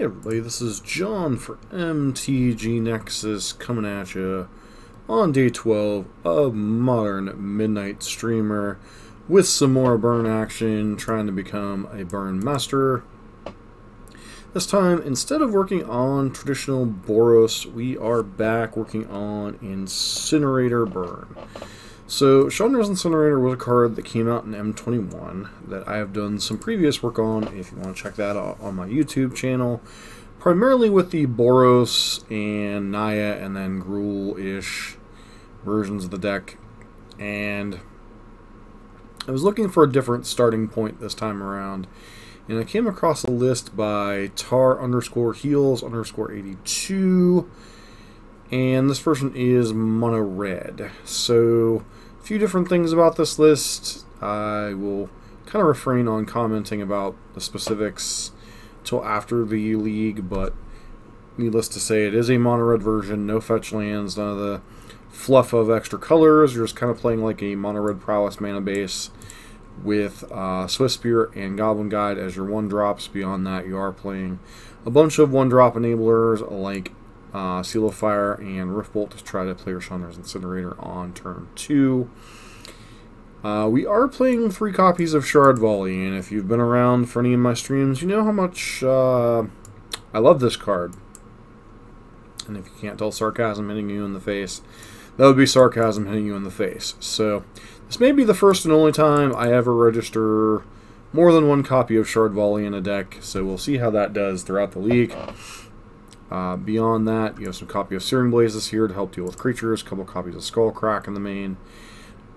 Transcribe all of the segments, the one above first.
Hey everybody, this is John for MTG Nexus coming at you on day 12 of Modern Midnight Streamer with some more burn action, trying to become a burn master. This time, instead of working on traditional Boros, we are back working on Incinerator burn. So, Chandra's Incinerator was a card that came out in M21 that I have done some previous work on, if you want to check that out on my YouTube channel. Primarily with the Boros and Naya and then Gruul-ish versions of the deck. And I was looking for a different starting point this time around. And I came across a list by tar_heals_82. And this version is mono red. So, a few different things about this list. I will kind of refrain on commenting about the specifics till after the league, but needless to say, it is a mono red version, no fetch lands, none of the fluff of extra colors. You're just kind of playing like a mono red prowess mana base with Swift Spirit and Goblin Guide as your 1-drops. Beyond that, you are playing a bunch of 1-drop enablers like Seal of Fire and Riftbolt to try to play your Chandra's Incinerator on turn 2. We are playing 3 copies of Shard Volley, and if you've been around for any of my streams, you know how much I love this card. And if you can't tell sarcasm hitting you in the face, that would be sarcasm hitting you in the face. So, this may be the first and only time I ever register more than 1 copy of Shard Volley in a deck, so we'll see how that does throughout the league. Beyond that, you have some copy of Searing Blazes here to help deal with creatures, a couple copies of Skullcrack in the main.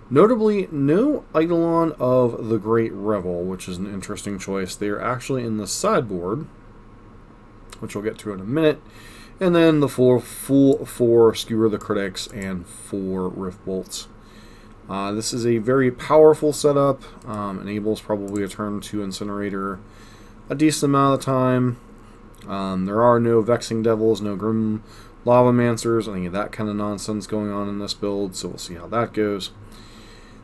Notably, no Eidolon of the Great Revel, which is an interesting choice. They are actually in the sideboard, which we'll get to in a minute. And then the full 4 Skewer the Critics and 4 Riftbolts. This is a very powerful setup. Enables probably a turn 2 Incinerator a decent amount of the time. There are no Vexing Devils, no Grim Lavamancers, any of that kind of nonsense going on in this build, so we'll see how that goes.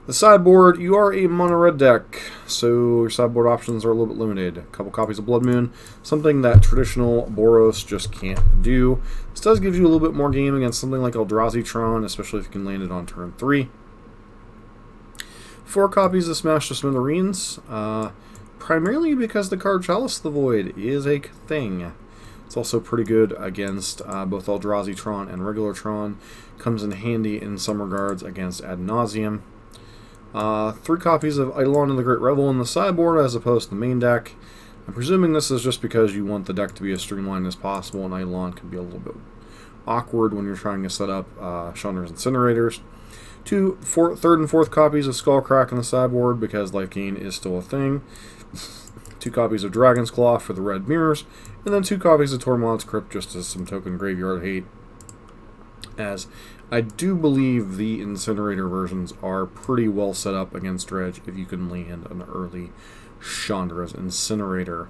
The sideboard, you are a mono-red deck, so your sideboard options are a little bit limited. A couple copies of Blood Moon, something that traditional Boros just can't do. This does give you a little bit more game against something like Eldrazi-tron, especially if you can land it on turn 3. 4 copies of Smash to Smithereens, primarily because the card Chalice of the Void is a thing. It's also pretty good against both Eldrazi-tron and regular Tron. Comes in handy in some regards against Ad Nauseam. 3 copies of Eidolon of the Great Revel in the sideboard as opposed to the main deck. I'm presuming this is just because you want the deck to be as streamlined as possible, and Eidolon can be a little bit awkward when you're trying to set up Chandra's Incinerators. 2 third and fourth copies of Skullcrack in the sideboard because life gain is still a thing. 2 copies of Dragon's Claw for the red mirrors, and then 2 copies of Tormod's Crypt just as some token graveyard hate, as I do believe the Incinerator versions are pretty well set up against Dredge if you can land an early Chandra's Incinerator.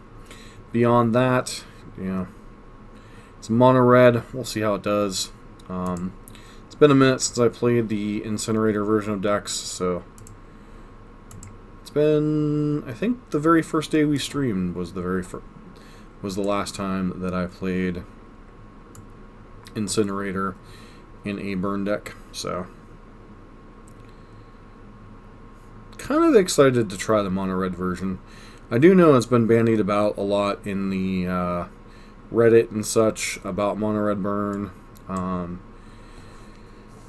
Beyond that, it's mono red. We'll see how it does. It's been a minute since I played the Incinerator version of decks, so it's been, I think the very first day we streamed was the last time that I played Incinerator in a burn deck, so kind of excited to try the mono red version. I do know it's been bandied about a lot in the Reddit and such about mono red burn.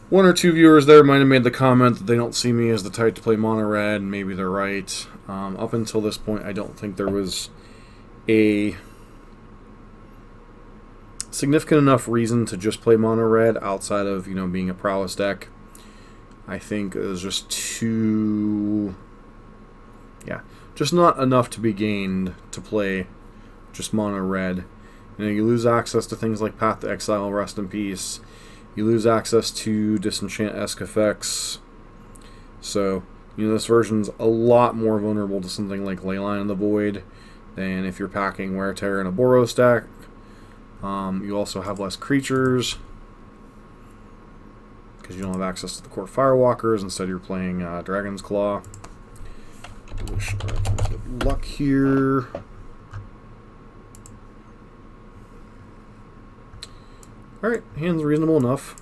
1 or 2 viewers there might have made the comment that they don't see me as the type to play mono red, and maybe they're right. Up until this point, I don't think there was a significant enough reason to just play mono red outside of, being a prowess deck. I think it was just just not enough to be gained to play just mono red. You lose access to things like Path to Exile, Rest in Peace. You lose access to Disenchant-esque effects. So, this version's a lot more vulnerable to something like Leyline of the Void than if you're packing Wear Tear in a Boros deck. You also have less creatures because you don't have access to the core Firewalkers. Instead, you're playing Dragon's Claw. Wish luck here. Alright, hand's reasonable enough.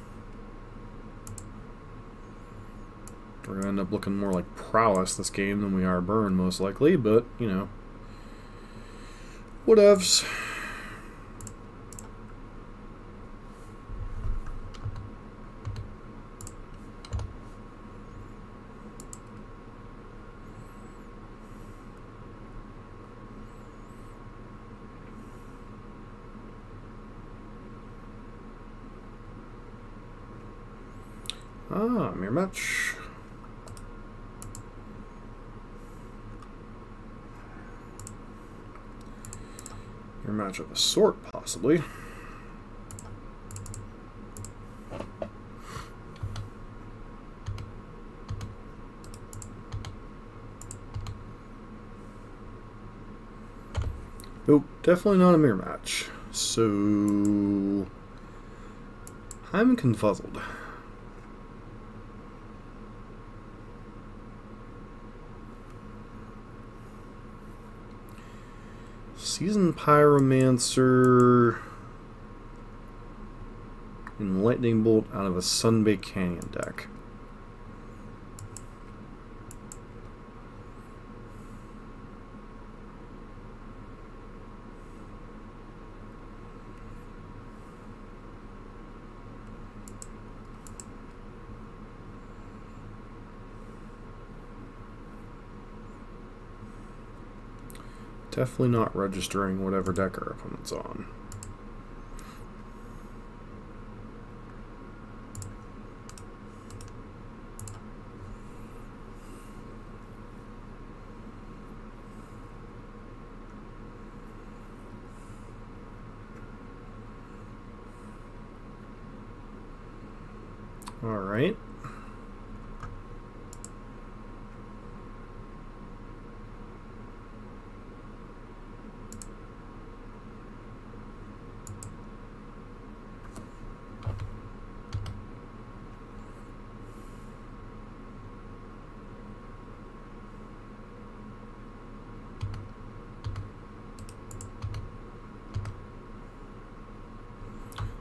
We're going to end up looking more like prowess this game than we are burn, most likely, but, you know. Whatevs. Ah, mirror match. Mirror match of a sort, possibly. Nope, definitely not a mirror match. So I'm confuzzled. Seasoned Pyromancer and Lightning Bolt out of a Sunbaked Canyon deck. Definitely not registering whatever deck our opponent's on. All right.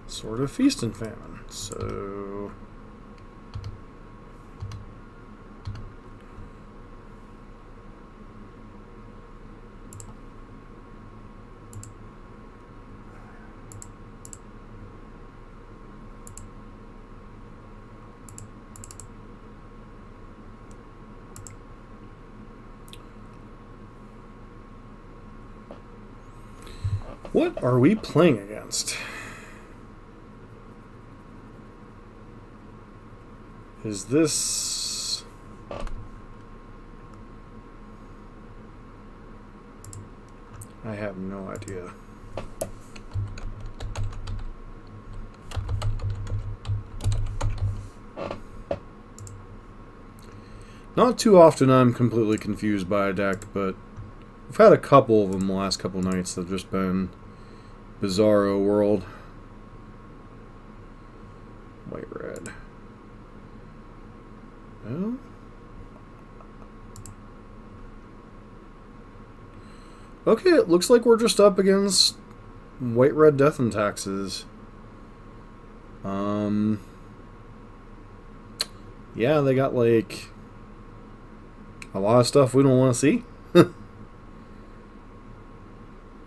Sort of Feast and Famine. So what are we playing against? Is this... I have no idea. Not too often I'm completely confused by a deck, but I've had a couple of them the last couple nights that have just been bizarro world. White-red. Well, okay, it looks like we're just up against White-red Death and Taxes. Yeah, they got like a lot of stuff we don't want to see.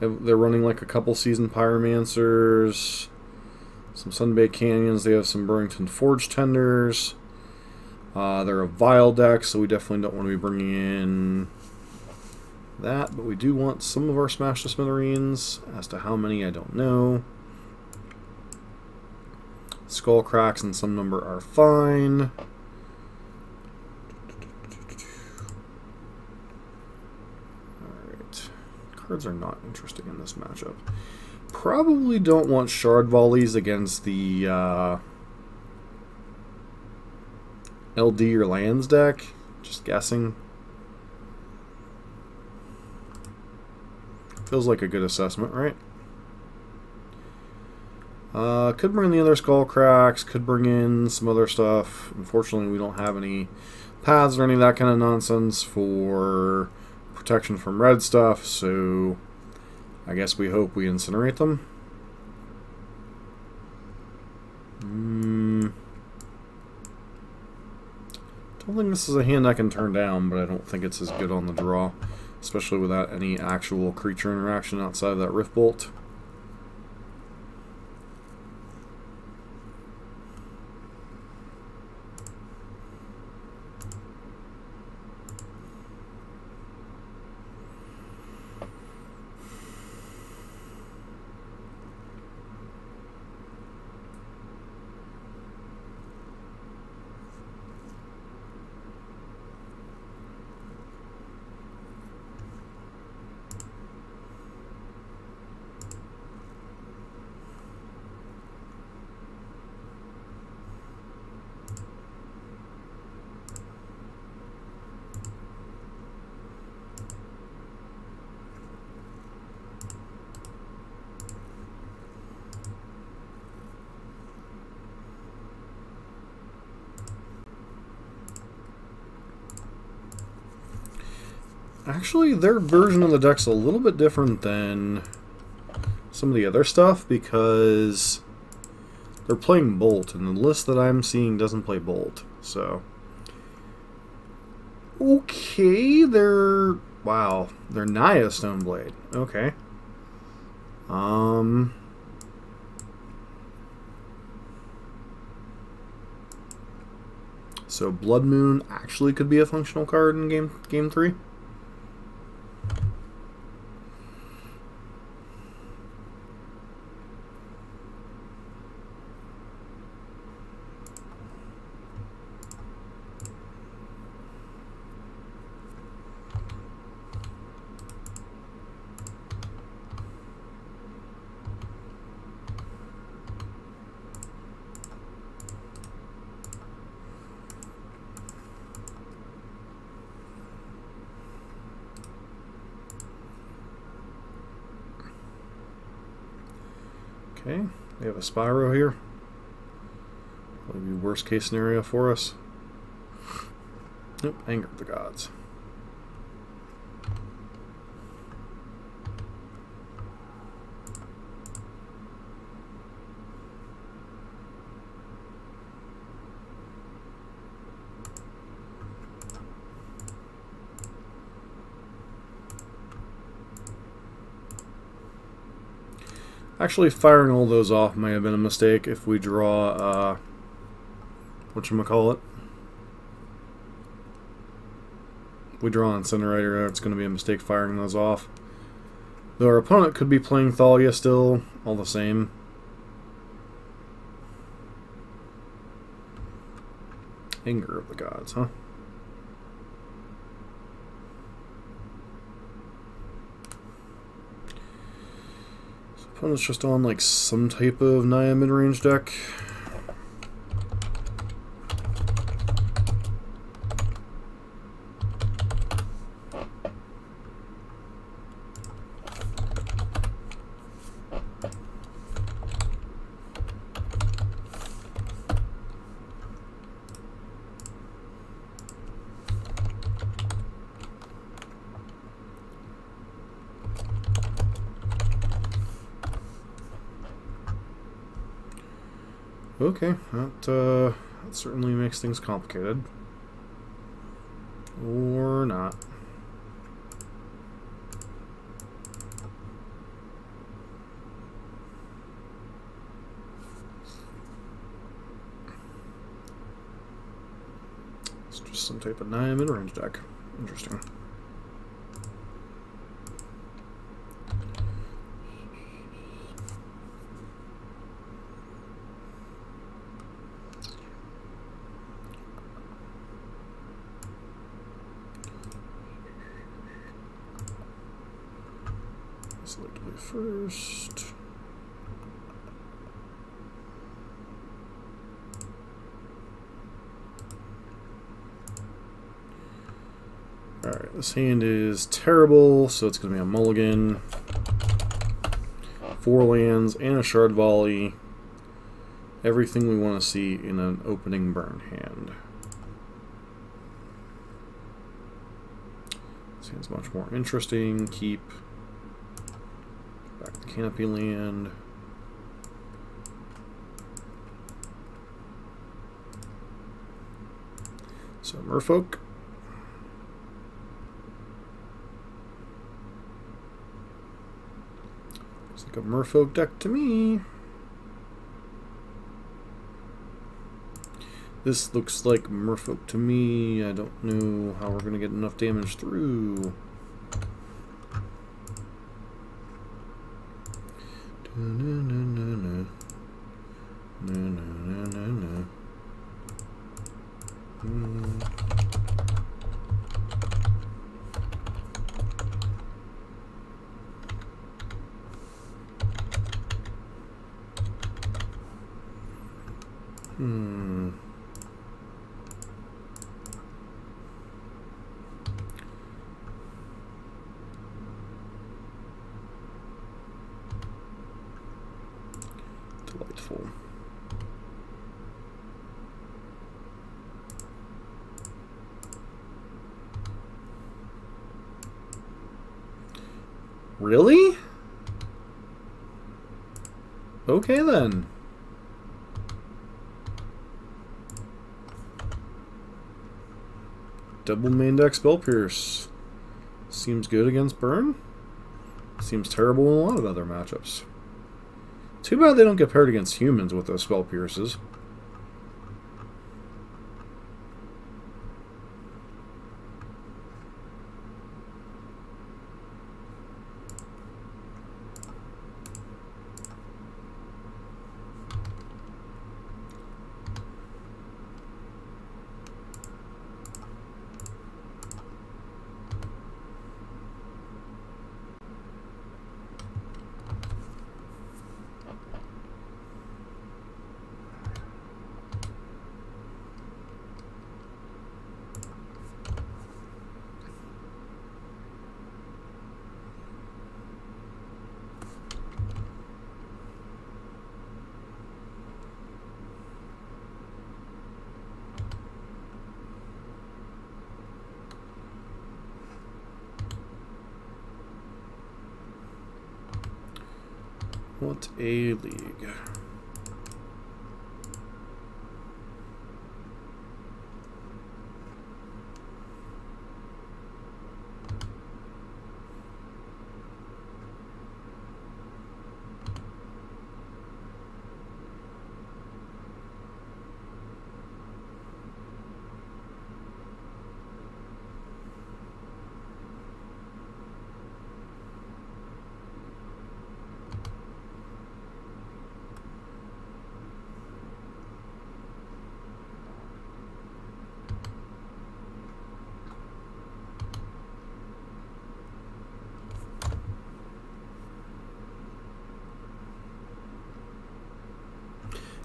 They're running like a couple Seasoned Pyromancers, some Sunbaked Canyons. They have some Burrington Forge Tenders. They're a Vile deck, so we definitely don't want to be bringing in that, but we do want some of our Smash to Smithereens. As to how many, I don't know. Skull Cracks in some number are fine. Alright. Cards are not interesting in this matchup. Probably don't want Shard Volleys against the LD or Lands deck. Just guessing. Feels like a good assessment, right? Could bring in the other Skull Cracks, could bring in some other stuff. Unfortunately, we don't have any paths or any of that kind of nonsense for protection from red stuff, so I guess we hope we incinerate them. Don't think this is a hand I can turn down, but I don't think it's as good on the draw, especially without any actual creature interaction outside of that Rift Bolt. Actually, their version of the deck's a little bit different than some of the other stuff because they're playing Bolt, and the list that I'm seeing doesn't play Bolt. So, okay, wow, they're Naya Stoneblade. Okay. So Blood Moon actually could be a functional card in game 3. Okay, we have a Spyro here. Maybe worst case scenario for us. Nope, Anger of the Gods. Actually, firing all those off may have been a mistake if we draw, whatchamacallit. If we draw Incinerator, it's going to be a mistake firing those off. Though our opponent could be playing Thalia still, all the same. Anger of the Gods, huh? Opponent's just on like some type of Naya mid-range deck. Okay, that certainly makes things complicated. Or not. It's just some type of Naya mid-range deck. Interesting. Select play first. Alright, this hand is terrible, so it's going to be a mulligan. 4 lands and a Shard Volley. Everything we want to see in an opening burn hand. This hand's much more interesting. Keep. Back to Canopy land. Merfolk. Looks like a Merfolk deck to me. This looks like Merfolk to me. I don't know how we're going to get enough damage through. Delightful. Really? Okay then. Double main deck Spell Pierce. Seems good against Burn. Seems terrible in a lot of other matchups. Too bad they don't get paired against humans with those Spell Pierces. What a league.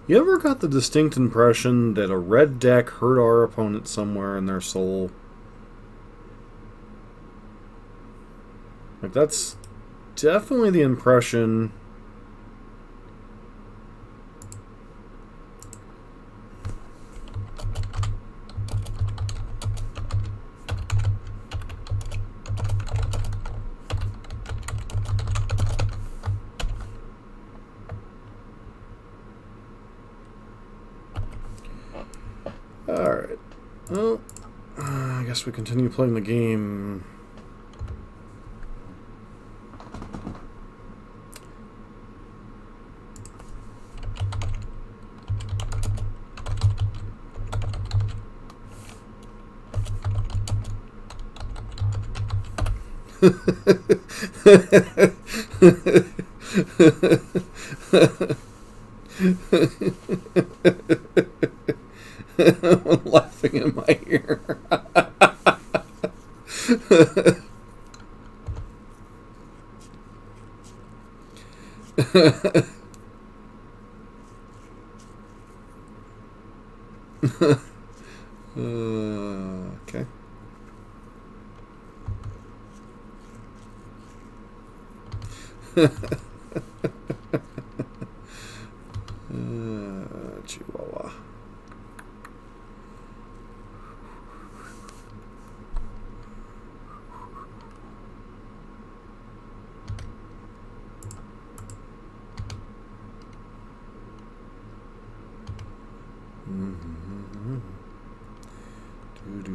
You ever got the distinct impression that a red deck hurt our opponent somewhere in their soul? Like, that's definitely the impression. Alright. Well, I guess we continue playing the game. I'm laughing in my ear. Okay. Chihuahua. Do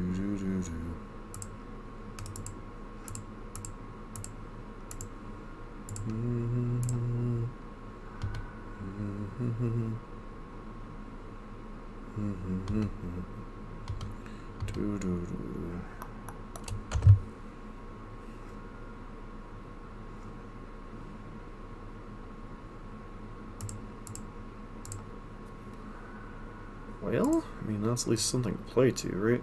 Well, I mean, that's at least something to play to, right?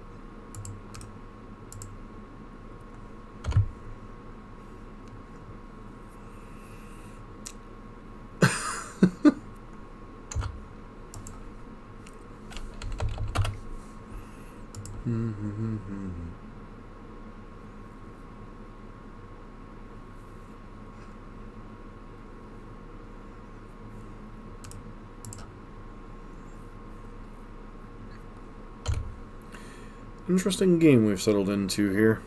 Interesting game we've settled into here.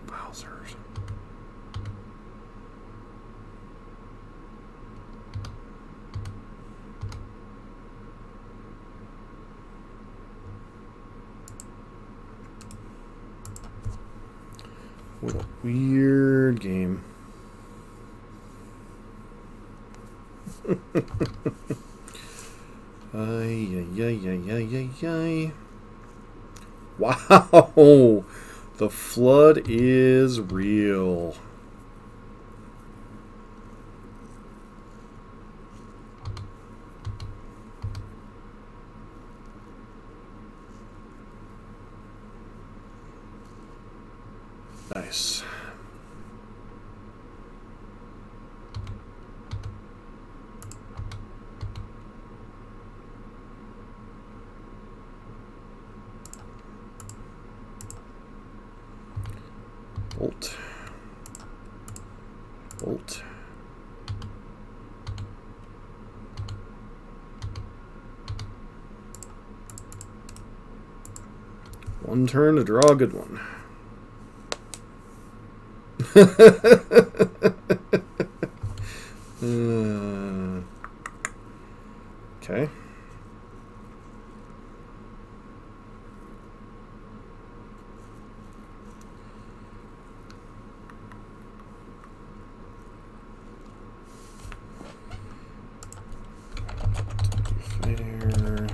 Wowzers. What a weird game. Ay, ay, ay, ay, ay, ay, ay. Wow! The flood is real. Nice. Bolt. Bolt. One turn to draw a good one. Okay. There.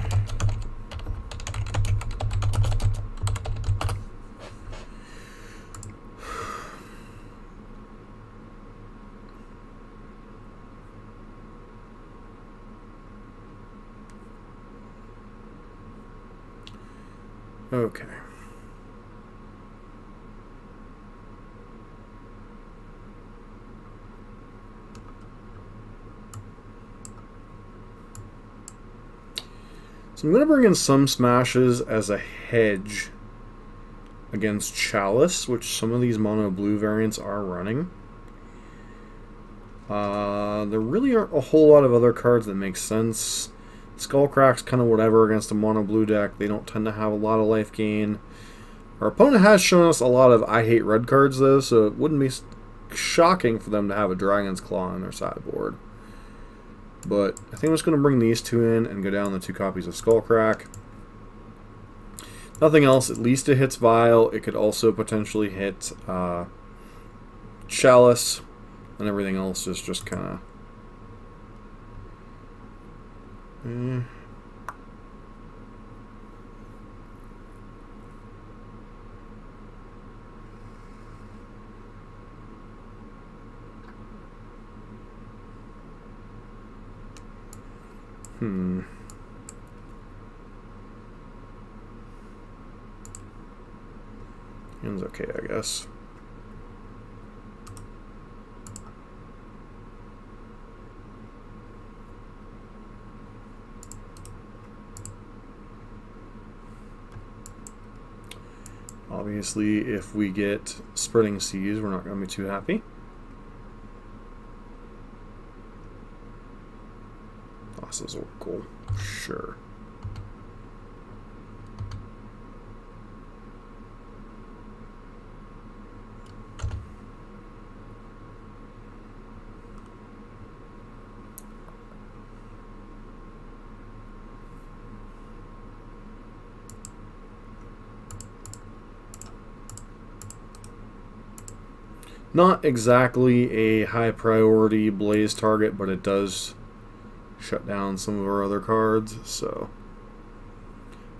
Okay. So I'm going to bring in some smashes as a hedge against Chalice, which some of these mono blue variants are running. There really aren't a whole lot of other cards that make sense. Skullcrack's kind of whatever against a mono blue deck. They don't tend to have a lot of life gain. Our opponent has shown us a lot of I hate red cards though, so it wouldn't be shocking for them to have a Dragon's Claw on their sideboard. But I think I'm just going to bring these two in and go down the 2 copies of Skullcrack. Nothing else. At least it hits Vial. It could also potentially hit Chalice. And everything else is just kind of... Hand's okay, I guess. Obviously, if we get Spreading Seas, we're not going to be too happy. Losses Oracle, sure. Not exactly a high priority blaze target, but it does shut down some of our other cards, so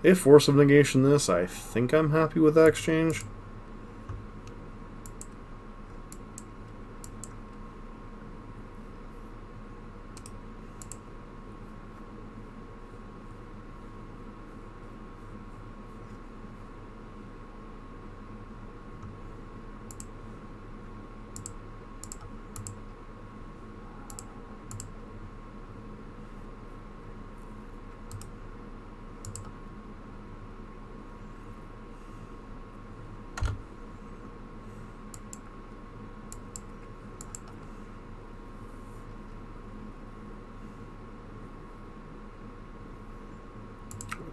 if Force of Negation this, I think I'm happy with that exchange.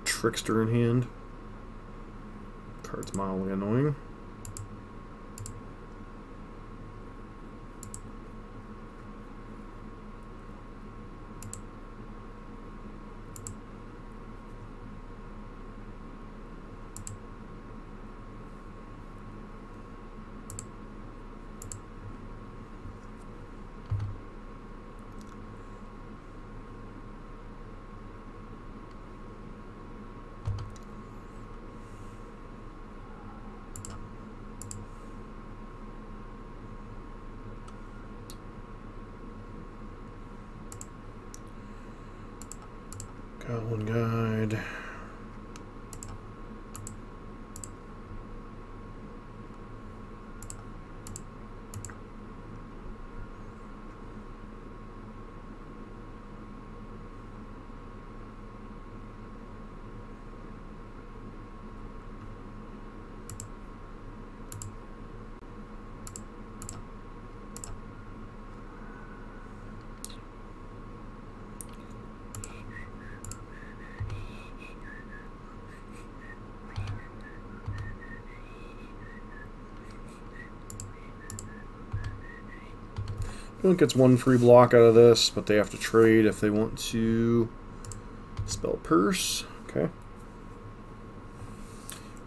Trickster in hand. Card's mildly annoying. Goblin Guide. Opponent gets one free block out of this, but they have to trade if they want to spell Purse. Okay.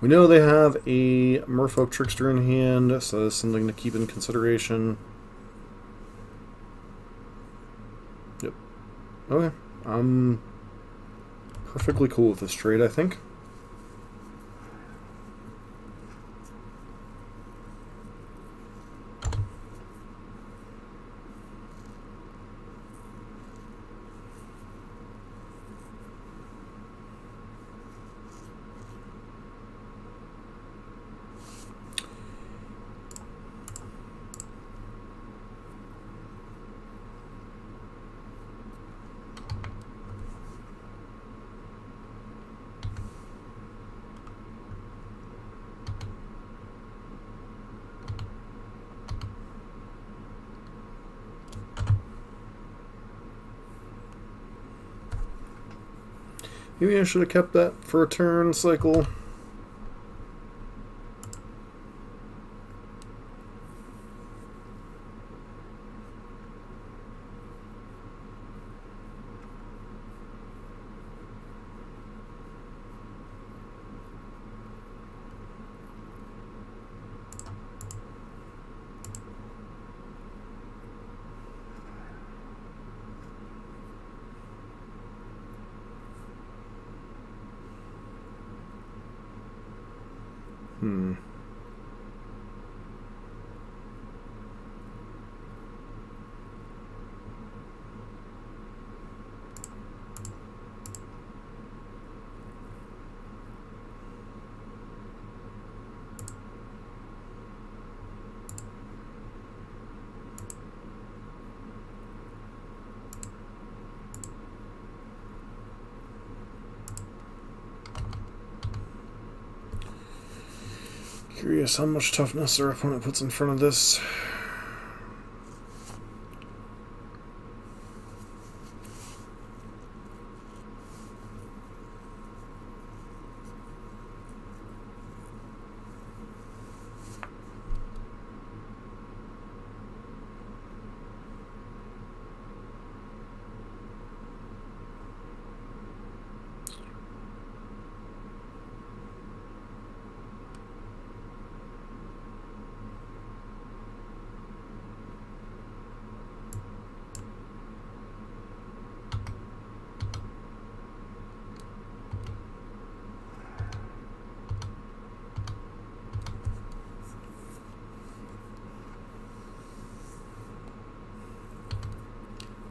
We know they have a Merfolk Trickster in hand, so that's something to keep in consideration. Yep. Okay. I'm perfectly cool with this trade, I think. Maybe I should have kept that for a turn cycle. Curious how much toughness our opponent puts in front of this.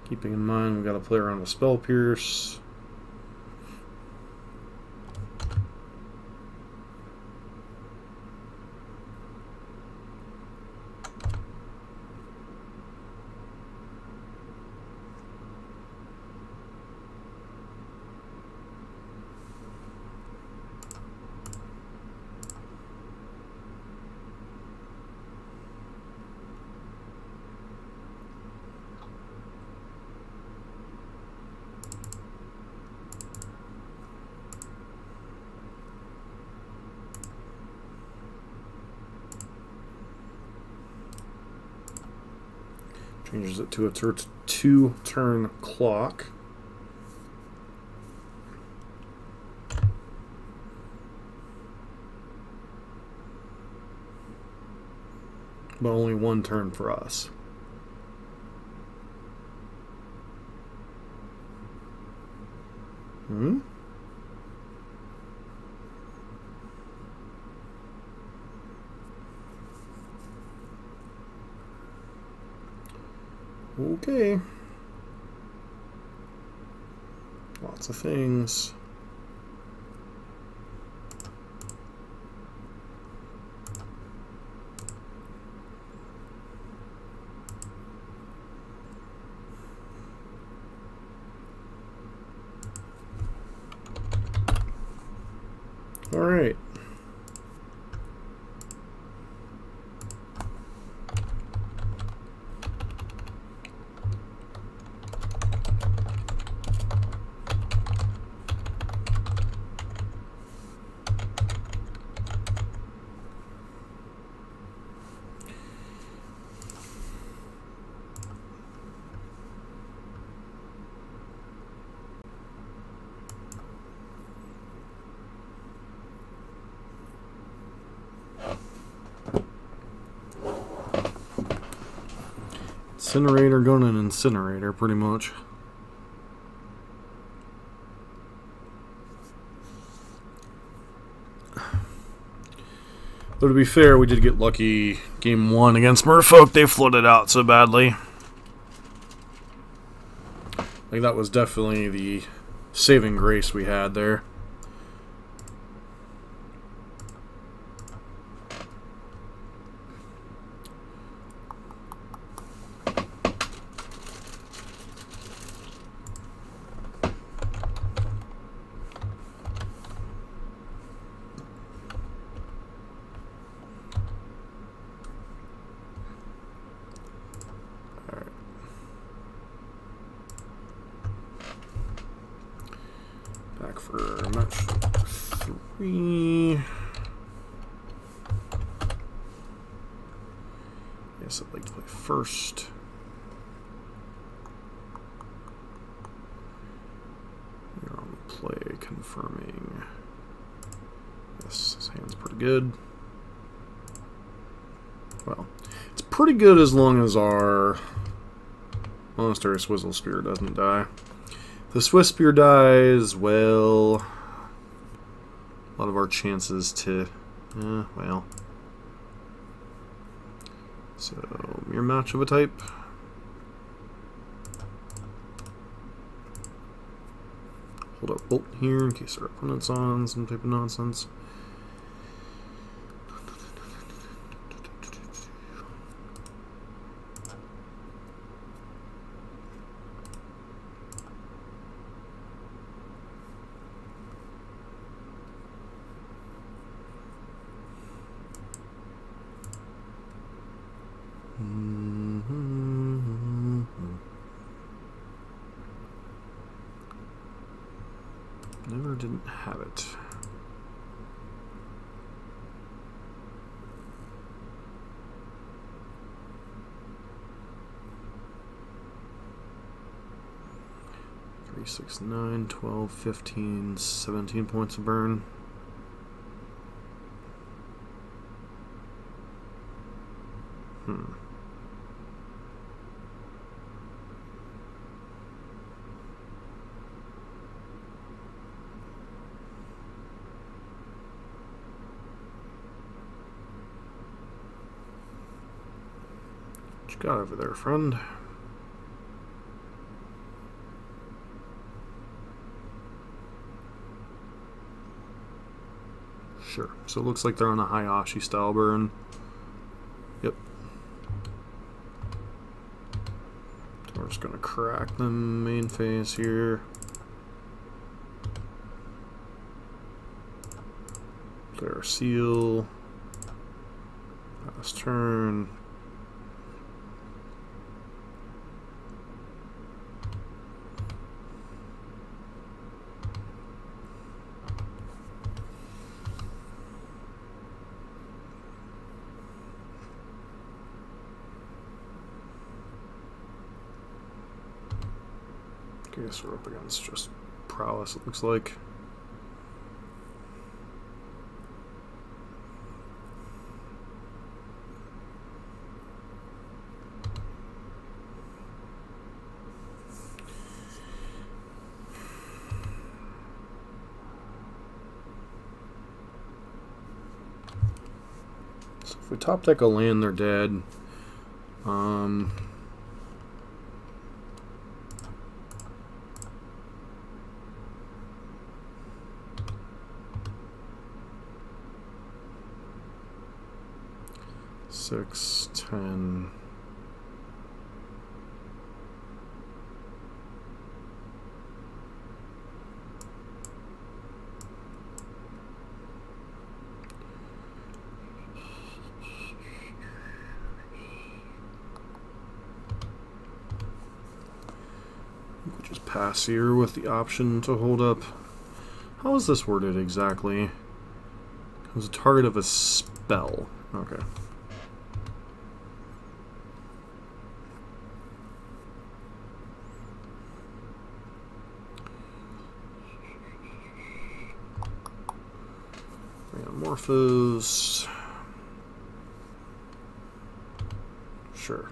Keeping in mind we've got to play around with Spell Pierce. Changes it to a two-turn clock. But only one turn for us. Okay. Lots of things. All right. Incinerator going an incinerator, pretty much. Though to be fair, we did get lucky game 1 against Merfolk. They floated out so badly. Like, that was definitely the saving grace we had there. Back for match 3. Guess I'd like to play first. You're on the play, confirming. This hand's pretty good. Well, it's pretty good as long as our Monastery Swizzle Spear doesn't die. If the Swiss Spear dies, well, a lot of our chances to, well. So, mirror match of a type. Hold up bolt here in case our opponent's on some type of nonsense. Never didn't have it. Three, 6, 9, 12, 15, 17 points of burn. What you got over there, friend? Sure. So it looks like they're on a Hayashi style burn. Yep. We're just gonna crack the main phase here. Clear our seal. Last turn. I guess we're up against just prowess, it looks like. So if we top deck a land, they're dead. Six, 10. We'll just pass here with the option to hold up. How is this worded exactly? It was a target of a spell. Okay. Morphos. Sure.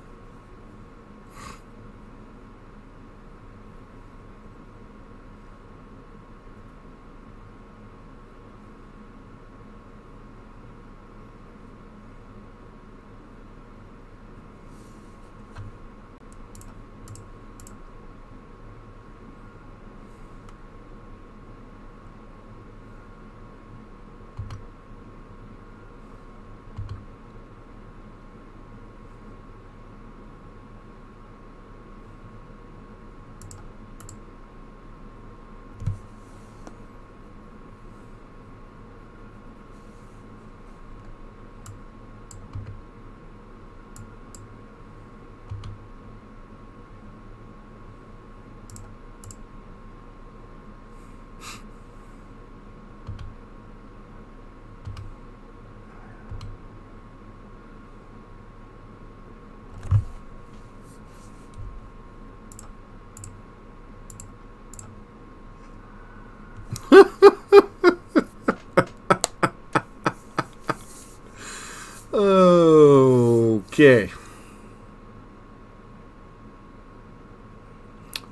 Okay.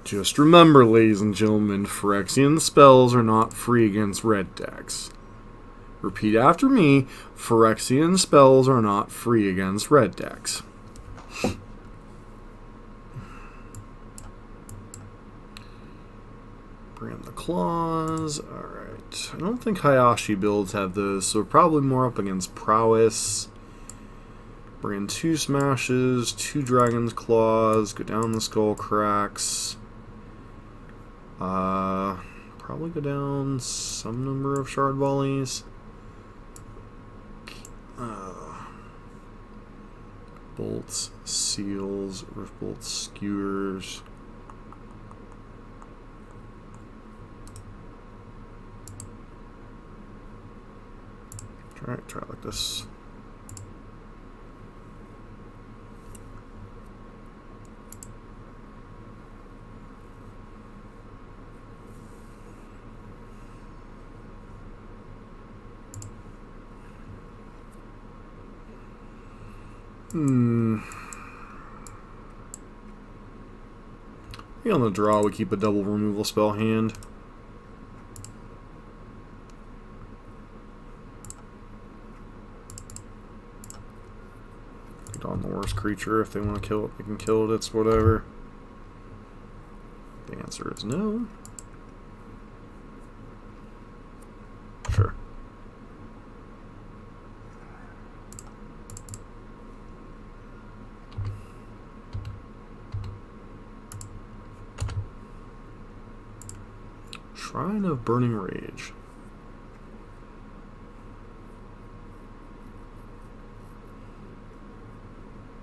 Just remember, ladies and gentlemen, Phyrexian spells are not free against red decks. Repeat after me, Phyrexian spells are not free against red decks. Bring the claws. Alright. I don't think Hayashi builds have those, so we're probably more up against prowess. Bring in 2 smashes, 2 dragon's claws, go down the skull cracks. Probably go down some number of shard volleys. Bolts, seals, rift bolts, skewers. Try like this. I think on the draw we keep a double removal spell hand. Get on the worst creature. If they want to kill it, they can kill it. It's whatever. The answer is no. Sure. Shrine of Burning Rage.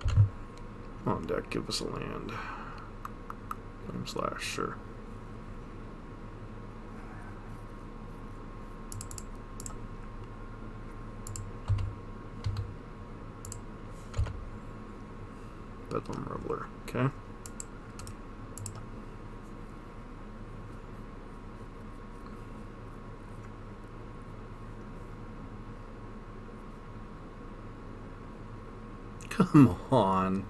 Come on, deck, give us a land. Flame Slash, sure. Bedlam Reveler, okay. Come on.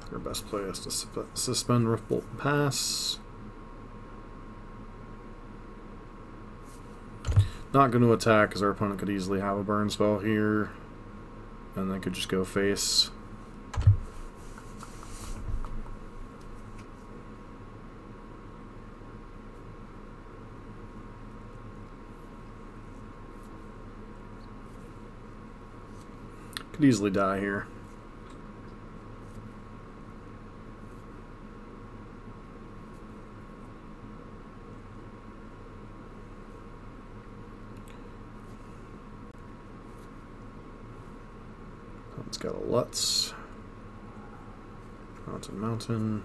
Our best play is to suspend Rift Bolt and pass. Not going to attack because our opponent could easily have a burn spell here, and they could just go face. Could easily die here. It's got a Lutz. Mountain.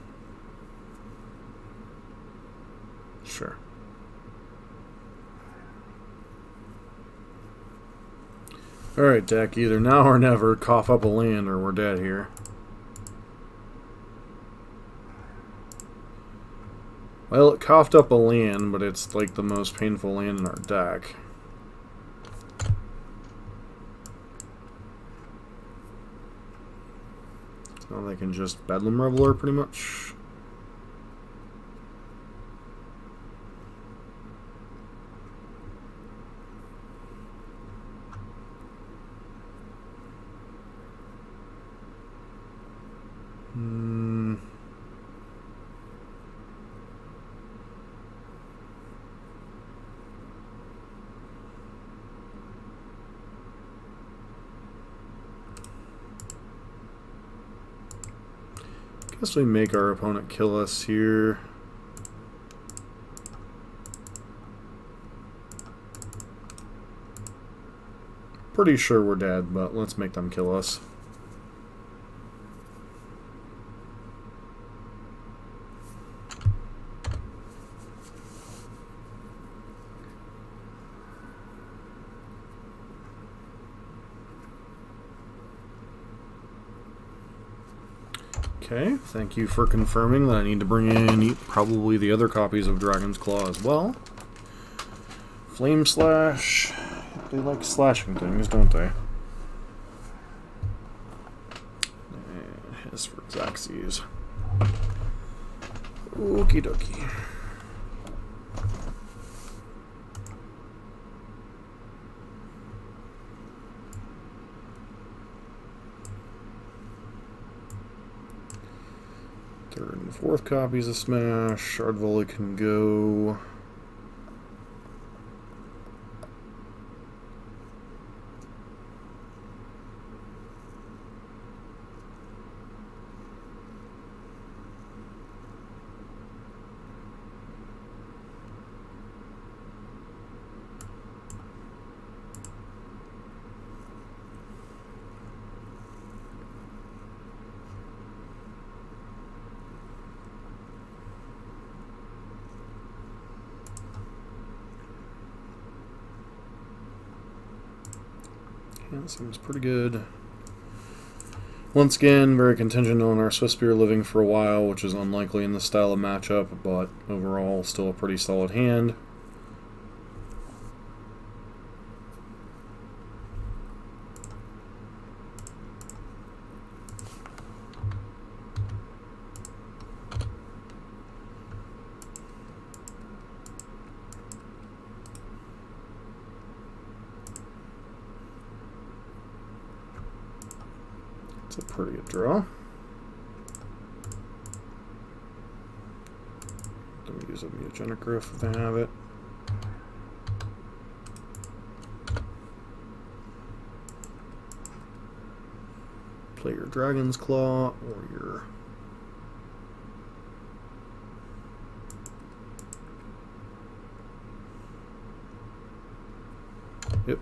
Sure. Alright, deck, either now or never, cough up a land or we're dead here. Well, it coughed up a land, but it's like the most painful land in our deck. So they can just Bedlam Reveler pretty much. Guess we make our opponent kill us here. Pretty sure we're dead, but let's make them kill us. Okay, thank you for confirming that I need to bring in probably the other copies of Dragon's Claw as well. Flame Slash. They like slashing things, don't they? Hiss for Xaxes. Okie dokie. Third and fourth copies of Smash. Shard Volley can go. That seems pretty good. Once again, very contingent on our Swiftspear living for a while, which is unlikely in this style of matchup, but overall still a pretty solid hand. It's a pretty good draw. Let me use a mutagenic growth if I have it. Play your Dragon's Claw or your Yep.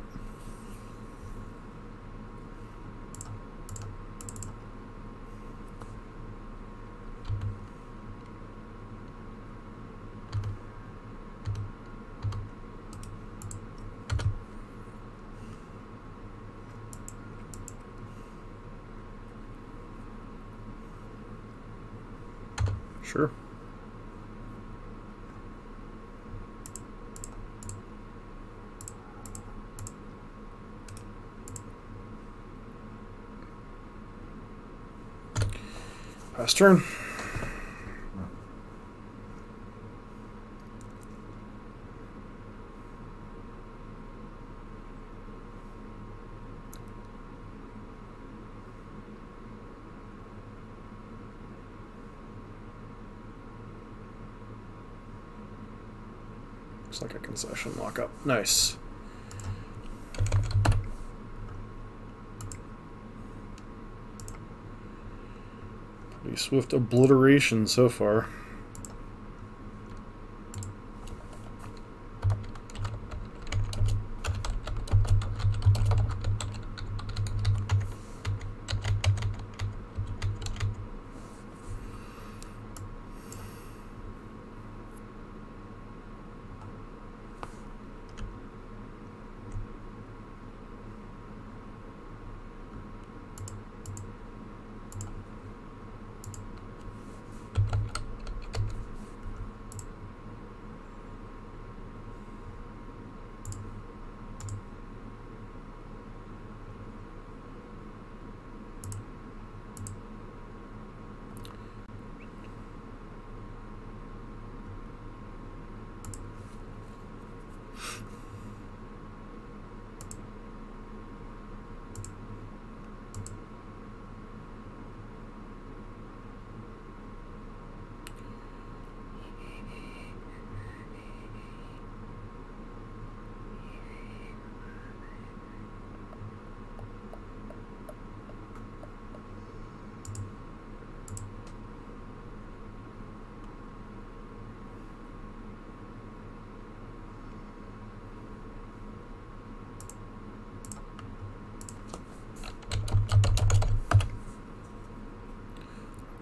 Sure. Pass turn. Looks like a concession lockup. Nice. Pretty swift obliteration so far.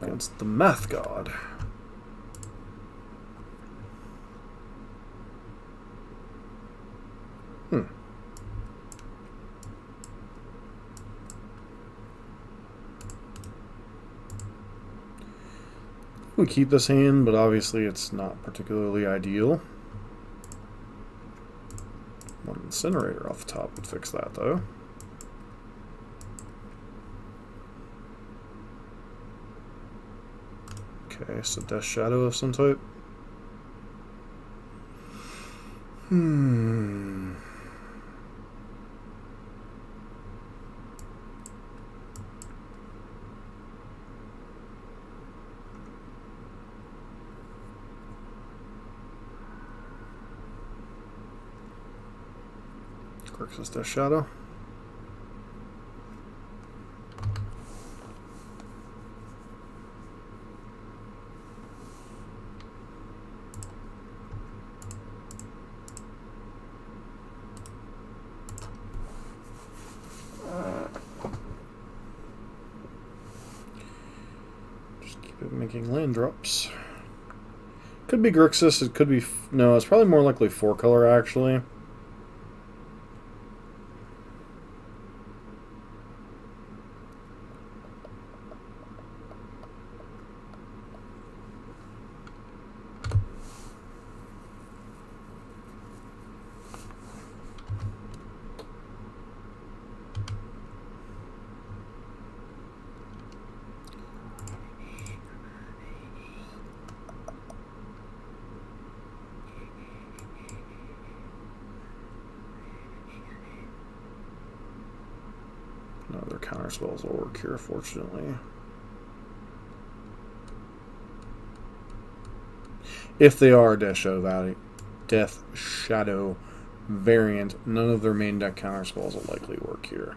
Against the Math God. We keep this hand, but obviously it's not particularly ideal. One Incinerator off the top would fix that, though. Okay, so Death Shadow of some type. Grixis Death Shadow. Just keep it making land drops. Could be Grixis, it could be... No, it's probably more likely 4-color, actually. No other counter spells will work here, fortunately. If they are Death Shadow variant, none of their main deck counter spells will likely work here.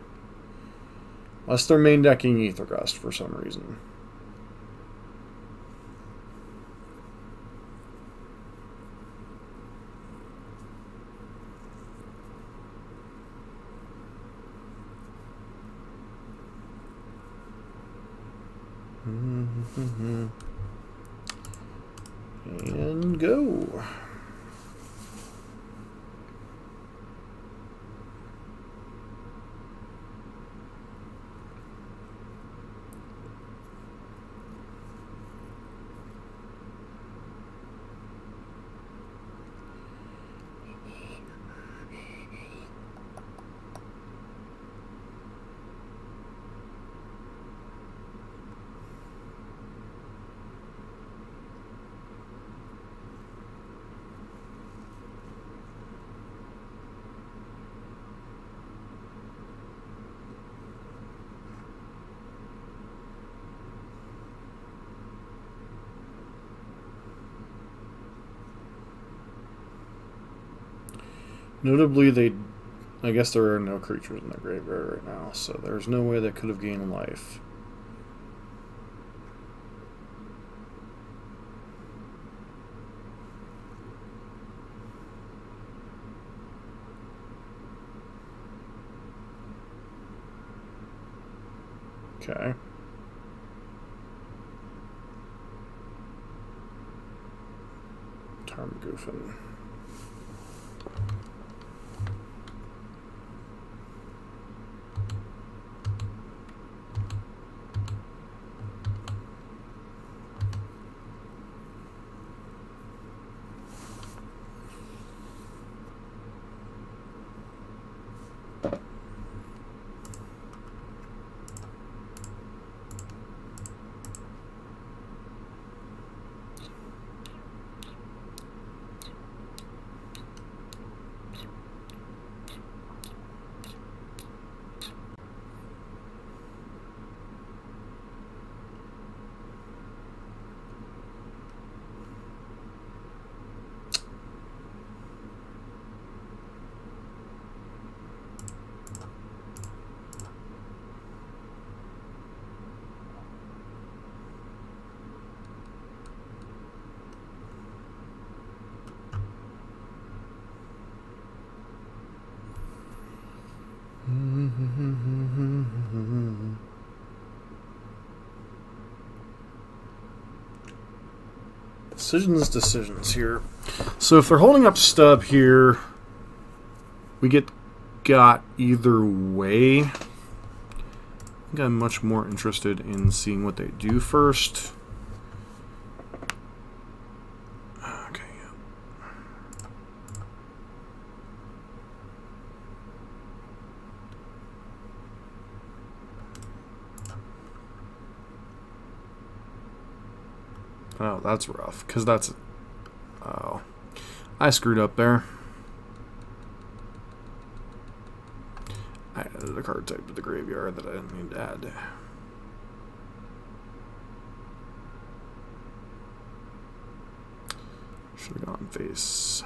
Unless they're main decking Ether Gust for some reason. And go. Notably, I guess there are no creatures in the graveyard right now, so there's no way they could have gained life. Okay. Tarmogoyf. Decisions here. So if they're holding up stub here, we got either way. I think I'm much more interested in seeing what they do first. Okay, yeah. Oh, that's rough, because that's... Oh. I screwed up there. I added a card type to the graveyard that I didn't need to add. Should have gone face.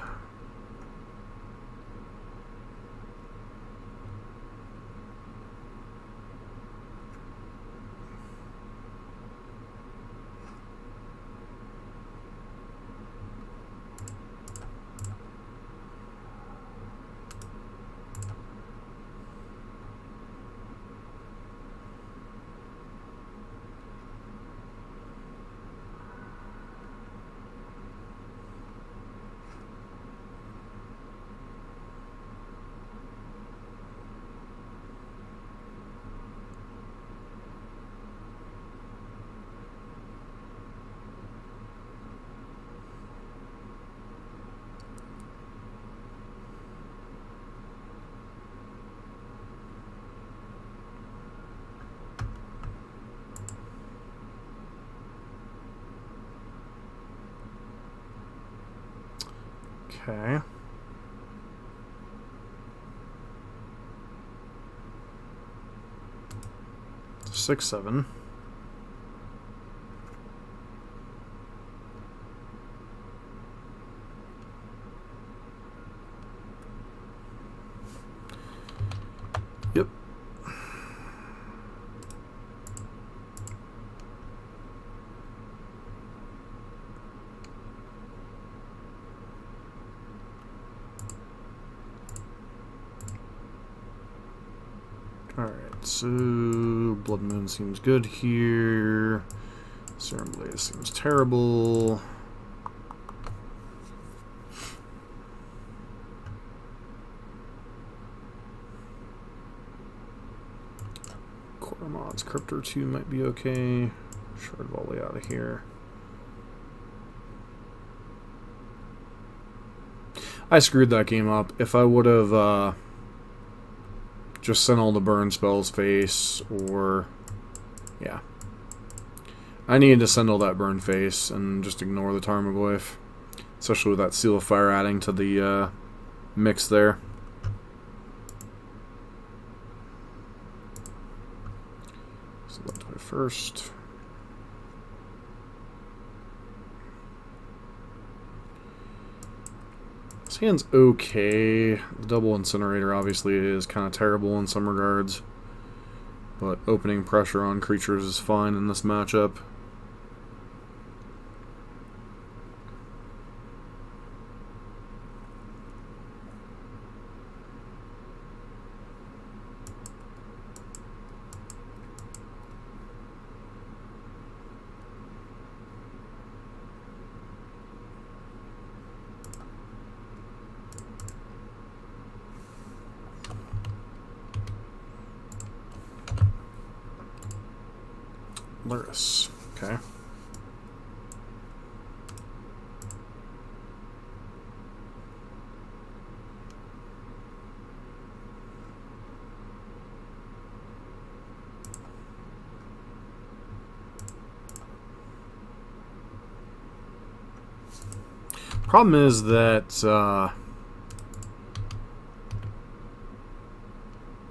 Okay. 6, 7. Yep. Alright, so Blood Moon seems good here. Serum Blaze seems terrible. Core Mods Cryptor 2 might be okay. Shard Volley out of here. I screwed that game up. If I would have just sent all the burn spells face, or yeah, I needed to send all that burn face and just ignore the Tarmogoyf, especially with that Seal of Fire adding to the mix there. So that way first. This hand's okay. The double Incinerator obviously is kind of terrible in some regards, but opening pressure on creatures is fine in this matchup. Luris. Okay. Problem is that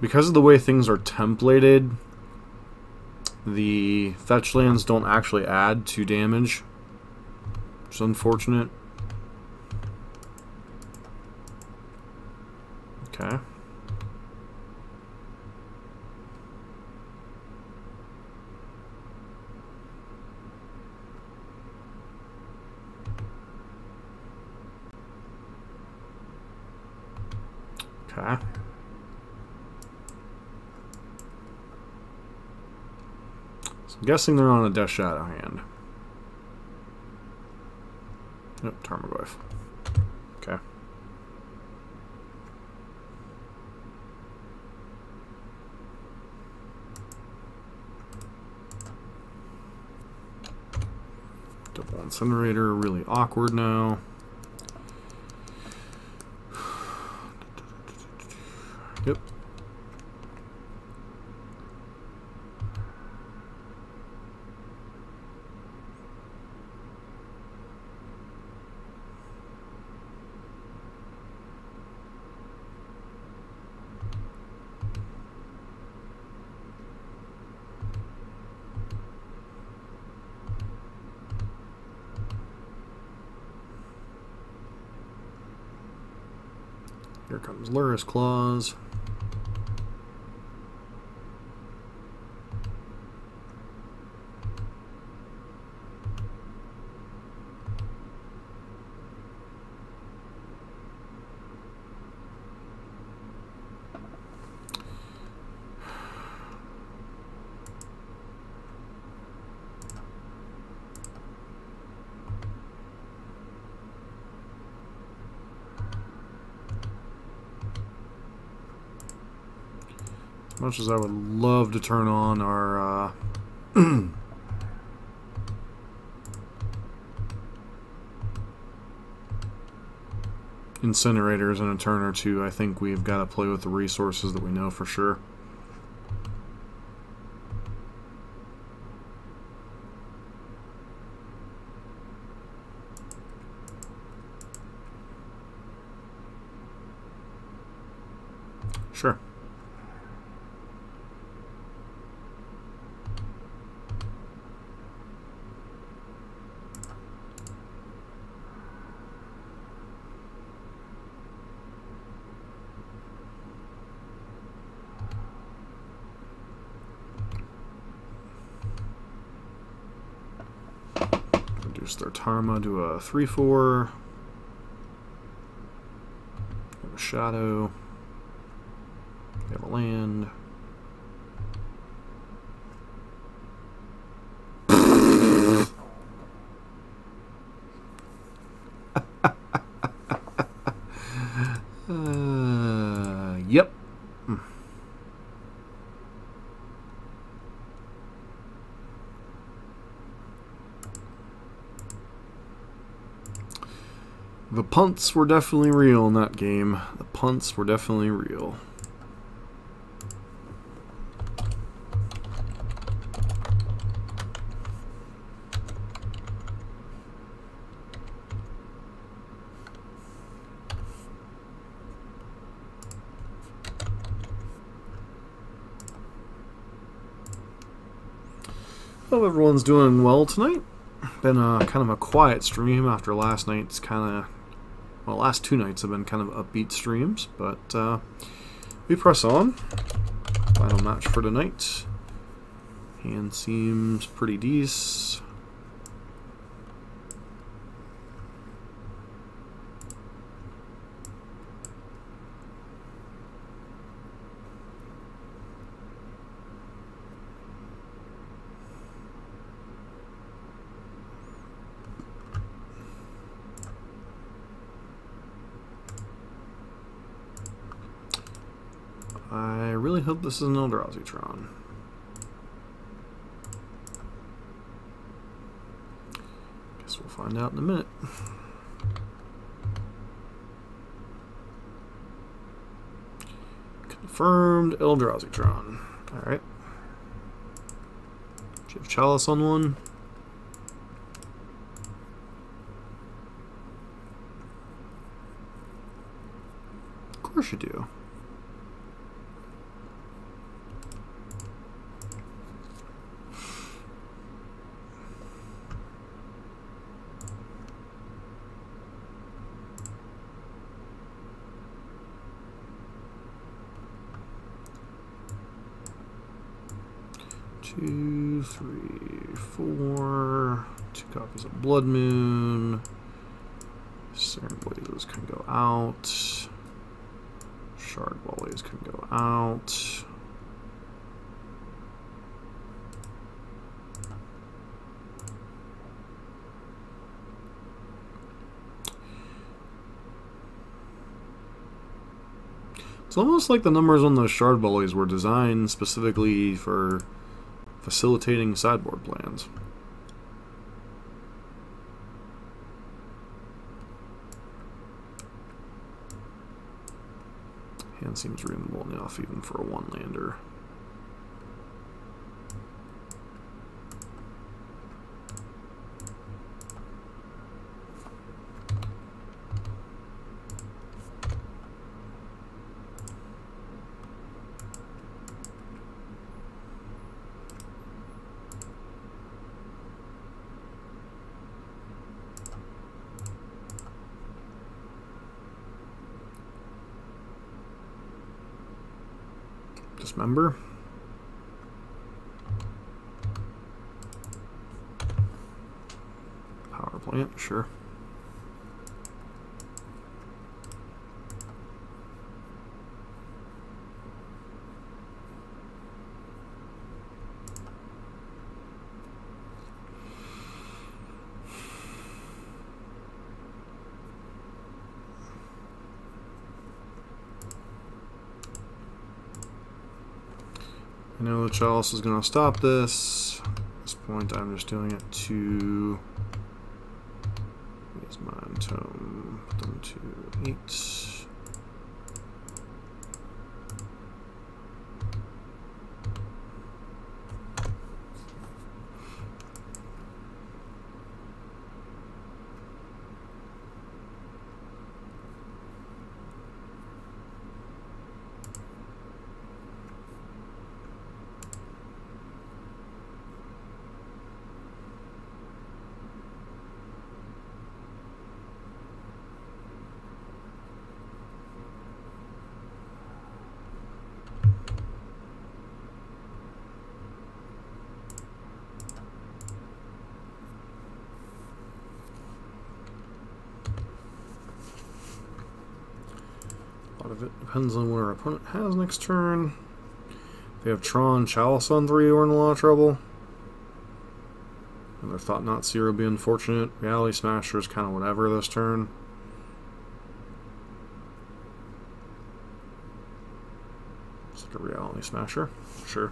because of the way things are templated, the fetch lands don't actually add 2 damage, which is unfortunate. Okay. Okay. I'm guessing they're on a Death Shadow hand. Yep, Tarmogoyf. Okay. Double Incinerator, really awkward now. Yep. Here comes Luris Claws. As much as I would love to turn on our incinerators in a turn or two, I think we've got to play with the resources that we know for sure. Sure. Reduce their Tarma to a 3/4. They have a Shadow. They have a land. Yep. The punts were definitely real in that game. The punts were definitely real. Hope everyone's doing well tonight. Been kind of a quiet stream after last night's last 2 nights have been kind of upbeat streams, but we press on. Final match for tonight. Hand seems pretty decent. I really hope this is an Eldrazi-tron. Guess we'll find out in a minute. Confirmed Eldrazi-tron. Alright. Do you have Chalice on one? Of course you do. Two, three, four. 2 copies of Blood Moon. Searing Blazes can go out. Shard Volleys can go out. It's almost like the numbers on those Shard Volleys were designed specifically for facilitating sideboard plans. Hand seems reasonable enough even for a 1-lander. Dismember. Power plant, sure. I know the Chalice is going to stop this. At this point, I'm just doing it to use Mind Tome, put them to 8. of it depends on what our opponent has next turn. If they have Tron Chalice on 3, we're in a lot of trouble. Another Thought Not Zero would be unfortunate. Reality Smasher is kind of whatever this turn. It's like a Reality Smasher. Sure.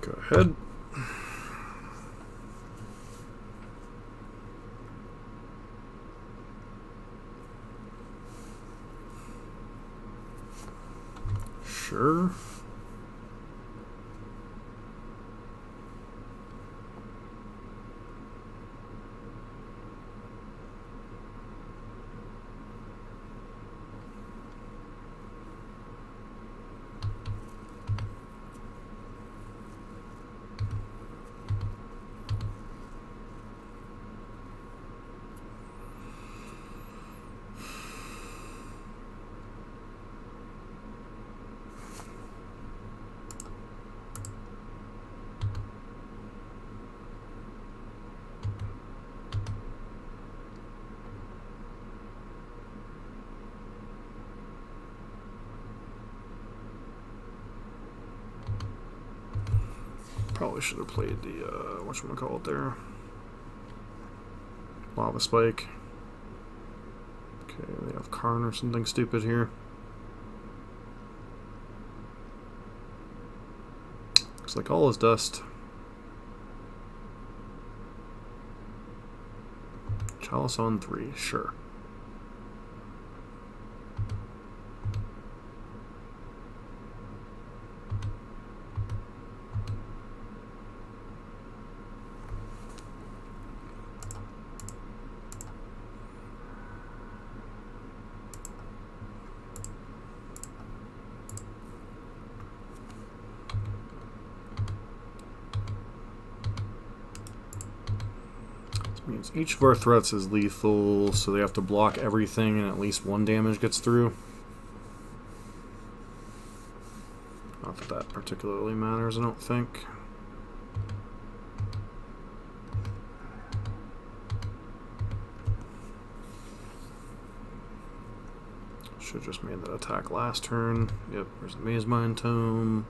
Go ahead. Sure. Probably should have played the, whatchamacallit there. Lava Spike. Okay, they have Karn or something stupid here. Looks like all is dust. Chalice on 3, sure. Means each of our threats is lethal, so they have to block everything and at least 1 damage gets through. Not that that particularly matters, I don't think. Should have just made that attack last turn. Yep, there's the Maze Mind Tome.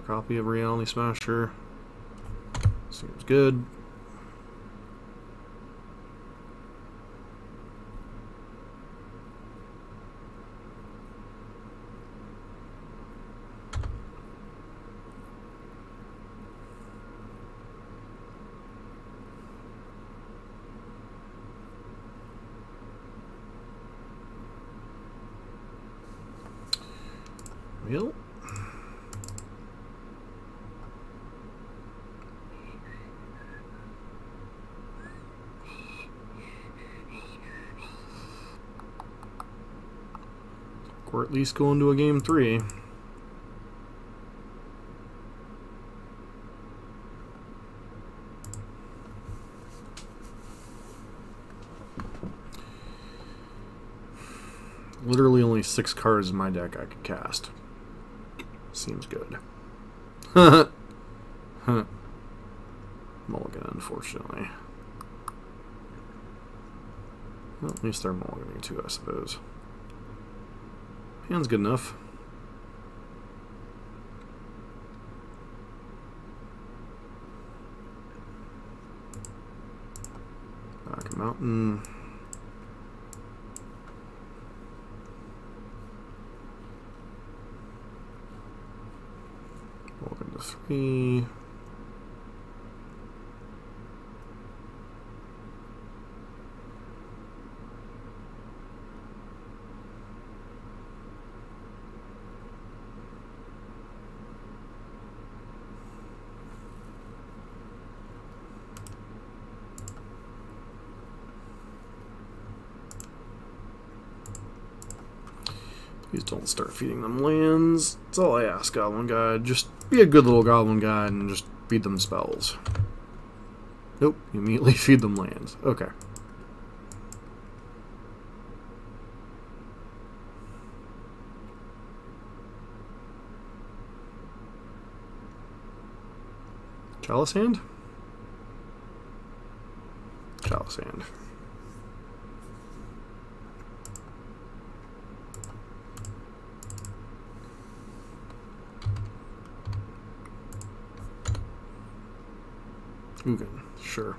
Copy of Reality Smasher. Seems good. Well. We're at least going to a game 3. Literally only 6 cards in my deck I could cast. Seems good. Mulligan, unfortunately. Well, at least they're mulliganing too, I suppose. Hand's good enough. Back a mountain. Welcome to 3. Please don't start feeding them lands. That's all I ask, Goblin Guide. Just be a good little Goblin Guide and just feed them spells. Nope, you immediately feed them lands. Okay. Chalice Hand? Chalice Hand. Ugin, sure.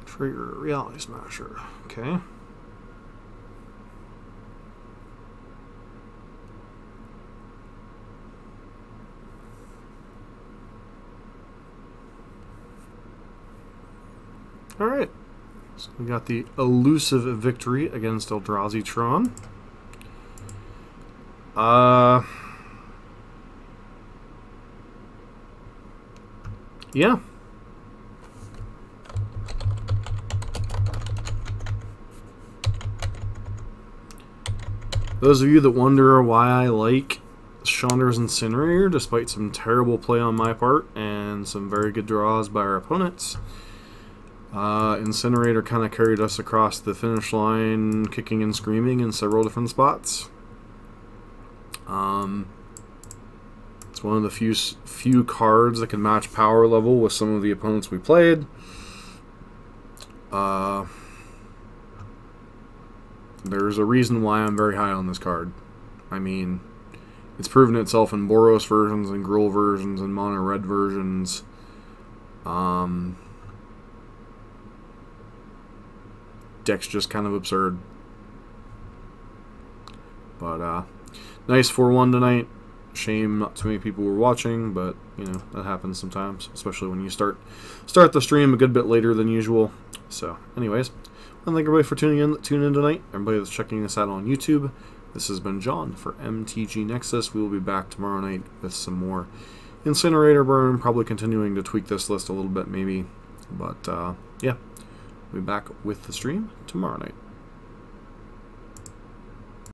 Trigger Reality Smasher. Okay. Alright. So we got the elusive victory against Eldrazi Tron. Yeah. Those of you that wonder why I like Chandra's Incinerator, despite some terrible play on my part and some very good draws by our opponents, Incinerator kind of carried us across the finish line, kicking and screaming in several different spots. It's one of the few cards that can match power level with some of the opponents we played. There's a reason why I'm very high on this card. I mean, it's proven itself in Boros versions and Gruul versions and Mono Red versions. Deck's just kind of absurd. But, nice 4-1 tonight. Shame not too many people were watching, but, you know, that happens sometimes, especially when you start the stream a good bit later than usual. So, anyways, I thank everybody for tuning in tonight. Everybody that's checking us out on YouTube. This has been John for MTG Nexus. We will be back tomorrow night with some more Incinerator burn, probably continuing to tweak this list a little bit maybe. But, yeah, we'll be back with the stream tomorrow night.